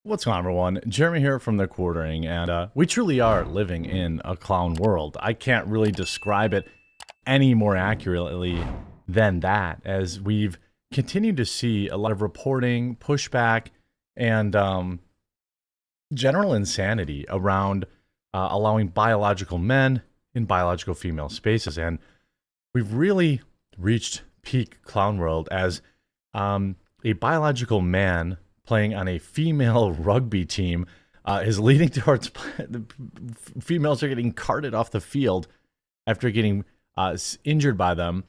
What's going on, everyone? Jeremy here from The Quartering, and we truly are living in a clown world. I can't really describe it any more accurately than that, as we've continued to see a lot of reporting, pushback, and general insanity around allowing biological men in biological female spaces. And we've really reached peak clown world as a biological man playing on a female rugby team is leading towards the females are getting carted off the field after getting injured by them,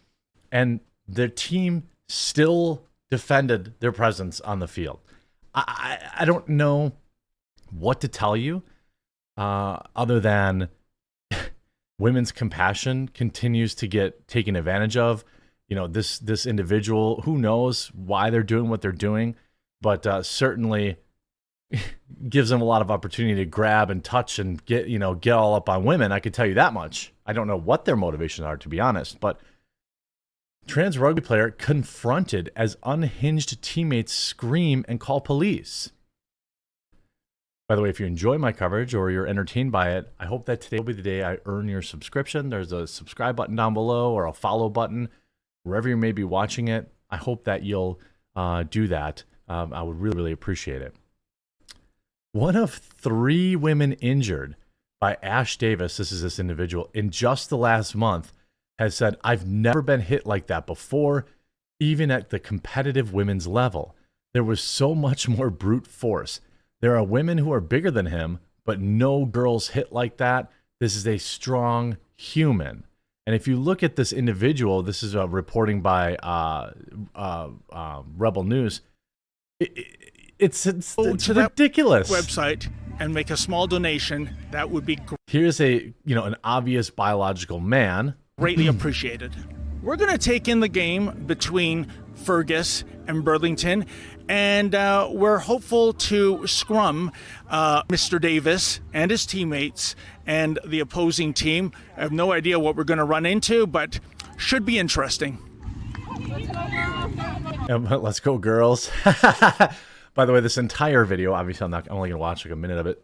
and their team still defended their presence on the field. I don't know what to tell you other than women's compassion continues to get taken advantage of. You know, this individual, who knows why they're doing what they're doing, but certainly gives them a lot of opportunity to grab and touch and get all up on women. I can tell you that much. I don't know what their motivations are, to be honest, but trans rugby player confronted as unhinged teammates scream and call police. By the way, if you enjoy my coverage or you're entertained by it, I hope that today will be the day I earn your subscription. There's a subscribe button down below or a follow button wherever you may be watching it. I hope that you'll do that. I would really, really appreciate it. One of 3 women injured by Ash Davis, this is this individual, in just the last month, has said, "I've never been hit like that before, even at the competitive women's level. There was so much more brute force. There are women who are bigger than him, but no girls hit like that. This is a strong human." And if you look at this individual, this is a reporting by Rebel News. It's ridiculous. Website and make a small donation. That would be Here's an obvious biological man. greatly appreciated. We're going to take in the game between Fergus and Burlington, and we're hopeful to scrum Mr. Davis and his teammates and the opposing team. I have no idea what we're going to run into, but should be interesting. Let's go, girls. By the way, this entire video, obviously I'm only going to watch like a minute of it,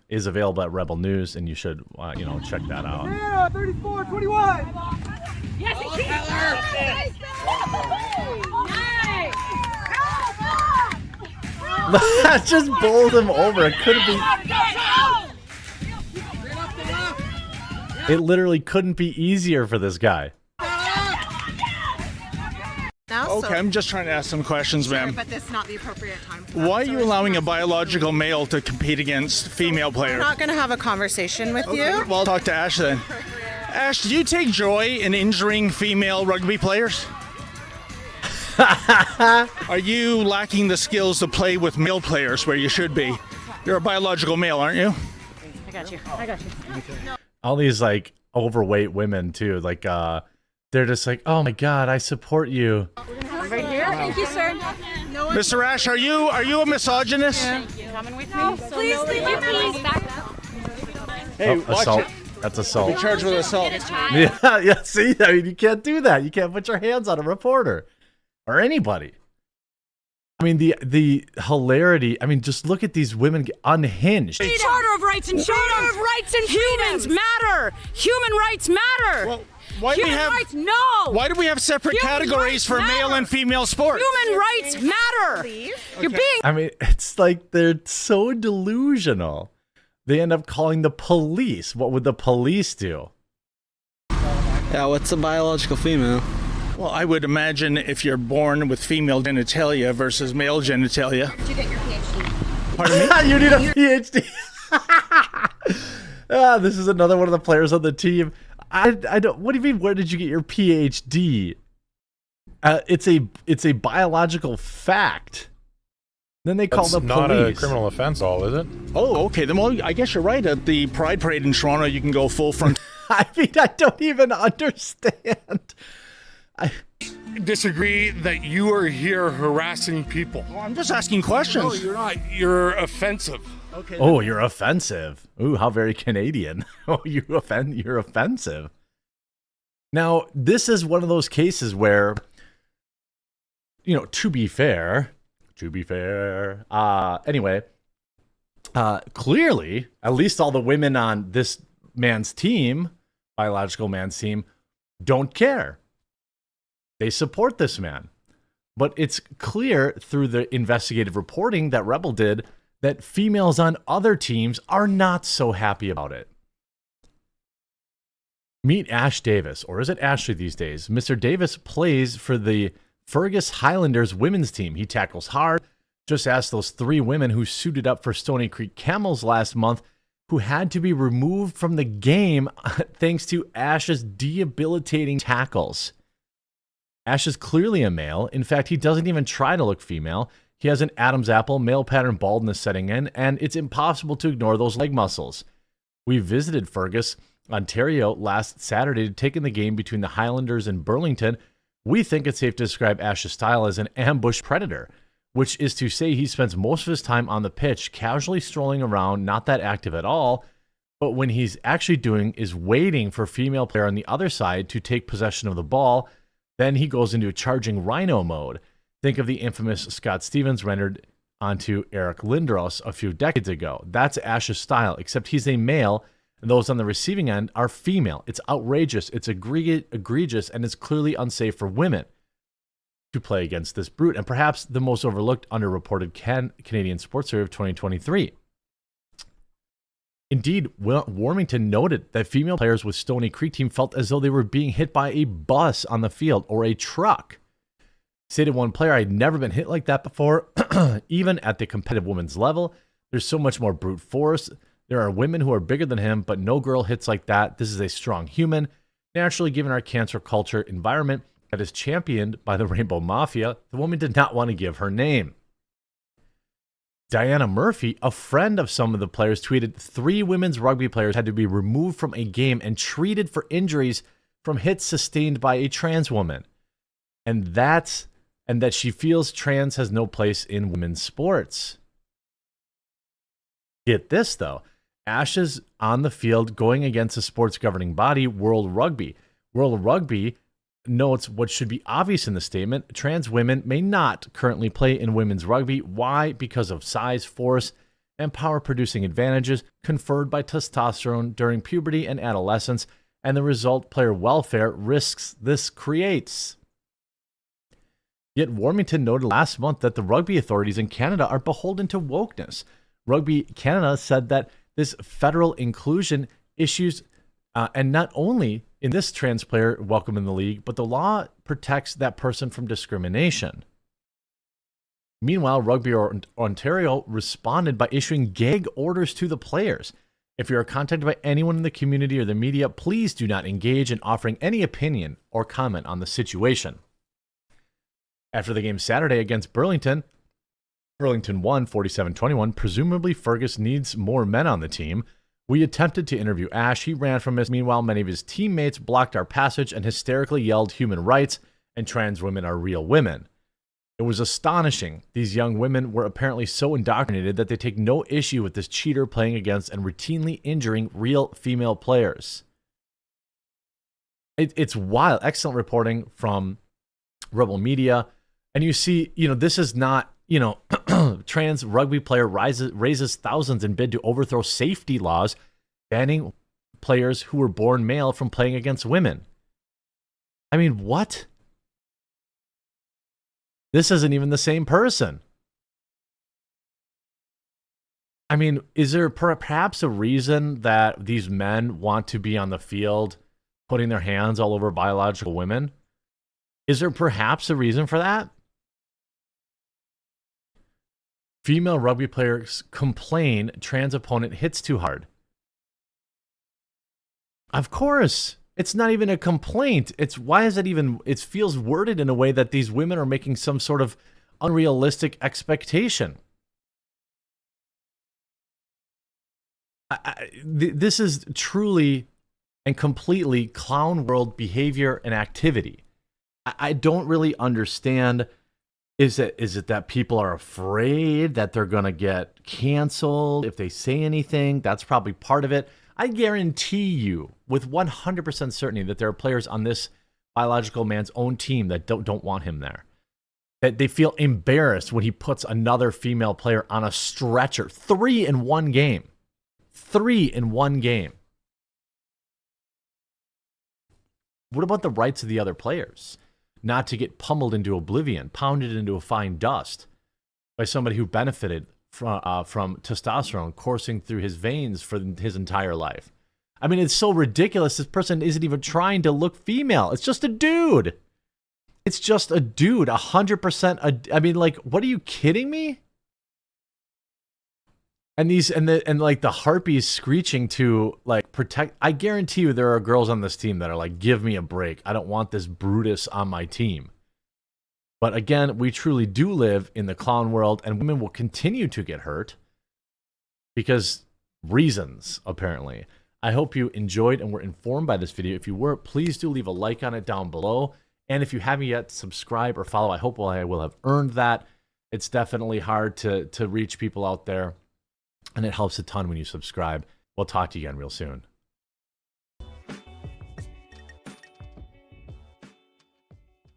is available at Rebel News, and you should, check that out. Yeah, 34-21. Yes, Nice. Just bowled him over. It couldn't be. It literally couldn't be easier for this guy. Okay, I'm just trying to ask some questions, ma'am. But this is not the appropriate time. Why are you allowing a biological male to compete against female players? I'm not going to have a conversation with you. Well, I'll talk to Ash then. Ash, do you take joy in injuring female rugby players? Are you lacking the skills to play with male players where you should be? You're a biological male, aren't you? I got you. All these like overweight women too, like they're just like, "Oh my God, I support you." Right here. Thank you, sir. Mr. Ash, are you a misogynist? Coming with me. Please leave your please back up. Hey, watch assault. it. That's assault. Be charged with assault. Yeah. See, I mean, you can't do that. You can't put your hands on a reporter or anybody. I mean, the hilarity. I mean, just look at these women get unhinged. Charter of rights and humans matter. Human rights matter. Well, why do we Human have rights, no. Why do we have separate Human categories rights for male matter. and female sports? Human rights matter. You're being. I mean, it's like they're so delusional. They end up calling the police. What would the police do? Yeah, what's a biological female? Well, I would imagine if you're born with female genitalia versus male genitalia. Did you get your PhD? Pardon me? You need a PhD. This is another one of the players on the team. I don't. What do you mean? Where did you get your PhD? It's a biological fact. Then they call the police. That's not a criminal offense, all is it? Oh, okay. Then, well, I guess you're right. At the Pride Parade in Toronto, you can go full front. I mean, I don't even understand. Disagree that you are here harassing people. Well, I'm just asking questions. No, you're not. You're offensive. Okay. Oh, you're offensive. Ooh, how very Canadian. Oh, you're offensive. Now, this is one of those cases where, to be fair, anyway, Clearly, at least all the women on this man's team, biological man's team, don't care. They support this man. But it's clear through the investigative reporting that Rebel did that females on other teams are not so happy about it. Meet Ash Davis, or is it Ashley these days? Mr. Davis plays for the Fergus Highlanders women's team. He tackles hard. Just ask those 3 women who suited up for Stony Creek Camels last month, who had to be removed from the game thanks to Ash's debilitating tackles. Ash is clearly a male. In fact, he doesn't even try to look female. He has an Adam's apple, male pattern baldness setting in, and it's impossible to ignore those leg muscles. We visited Fergus, Ontario last Saturday to take in the game between the Highlanders and Burlington. We think it's safe to describe Ash's style as an ambush predator, which is to say he spends most of his time on the pitch, casually strolling around, not that active at all, but when he's actually doing is waiting for a female player on the other side to take possession of the ball. Then he goes into charging rhino mode. Think of the infamous Scott Stevens rendered onto Eric Lindros a few decades ago. That's Ash's style, except he's a male, and those on the receiving end are female. It's outrageous, it's egregious, and it's clearly unsafe for women to play against this brute, and perhaps the most overlooked, underreported Canadian sports story of 2023. Indeed, Warmington noted that female players with Stony Creek team felt as though they were being hit by a bus on the field or a truck. Stated one player, "I'd never been hit like that before, even at the competitive women's level. There's so much more brute force. There are women who are bigger than him, but no girl hits like that. This is a strong human. Naturally, given our cancer culture environment that is championed by the Rainbow Mafia, the woman did not want to give her name." Diana Murphy, a friend of some of the players, tweeted 3 women's rugby players had to be removed from a game and treated for injuries from hits sustained by a trans woman. And that she feels trans has no place in women's sports. Get this, though. Ash is on the field going against the sports governing body, World Rugby. World Rugby notes what should be obvious in the statement: trans women may not currently play in women's rugby. Why? Because of size, force, and power-producing advantages conferred by testosterone during puberty and adolescence, and the result player welfare risks this creates. Yet Warmington noted last month that the rugby authorities in Canada are beholden to wokeness. Rugby Canada said that this federal inclusion issues, and not only in this trans player welcome in the league, but the law protects that person from discrimination. Meanwhile, Rugby Ontario responded by issuing gag orders to the players. If you are contacted by anyone in the community or the media, please do not engage in offering any opinion or comment on the situation. After the game Saturday against Burlington won 47-21. Presumably, Fergus needs more men on the team. We attempted to interview Ash. He ran from us. Meanwhile, many of his teammates blocked our passage and hysterically yelled human rights and trans women are real women. It was astonishing. These young women were apparently so indoctrinated that they take no issue with this cheater playing against and routinely injuring real female players. It's wild. Excellent reporting from Rebel Media. And you see, this is not, trans rugby player raises thousands in bid to overthrow safety laws banning players who were born male from playing against women. I mean, what? This isn't even the same person. I mean, is there perhaps a reason that these men want to be on the field putting their hands all over biological women? Is there perhaps a reason for that? Female rugby players complain trans opponent hits too hard. Of course. It's not even a complaint. Why is it even, it feels worded in a way that these women are making some sort of unrealistic expectation. This is truly and completely clown world behavior and activity. I don't really understand. Is it that people are afraid that they're going to get canceled if they say anything? That's probably part of it. I guarantee you with 100% certainty that there are players on this biological man's own team that don't want him there. that they feel embarrassed when he puts another female player on a stretcher. 3 in one game. 3 in one game. What about the rights of the other players? Not to get pummeled into oblivion, pounded into a fine dust by somebody who benefited from testosterone coursing through his veins for his entire life. I mean, it's so ridiculous. This person isn't even trying to look female. It's just a dude. It's just a dude. 100%. I mean, like, what are you kidding me? And like the harpies screeching to like protect. I guarantee you there are girls on this team that are like, give me a break. I don't want this Brutus on my team. But again, we truly do live in the clown world, and women will continue to get hurt because reasons, apparently. I hope you enjoyed and were informed by this video. If you were, please do leave a like on it down below. And if you haven't yet, subscribe or follow. I hope I will have earned that. It's definitely hard to reach people out there, and it helps a ton when you subscribe. We'll talk to you again real soon.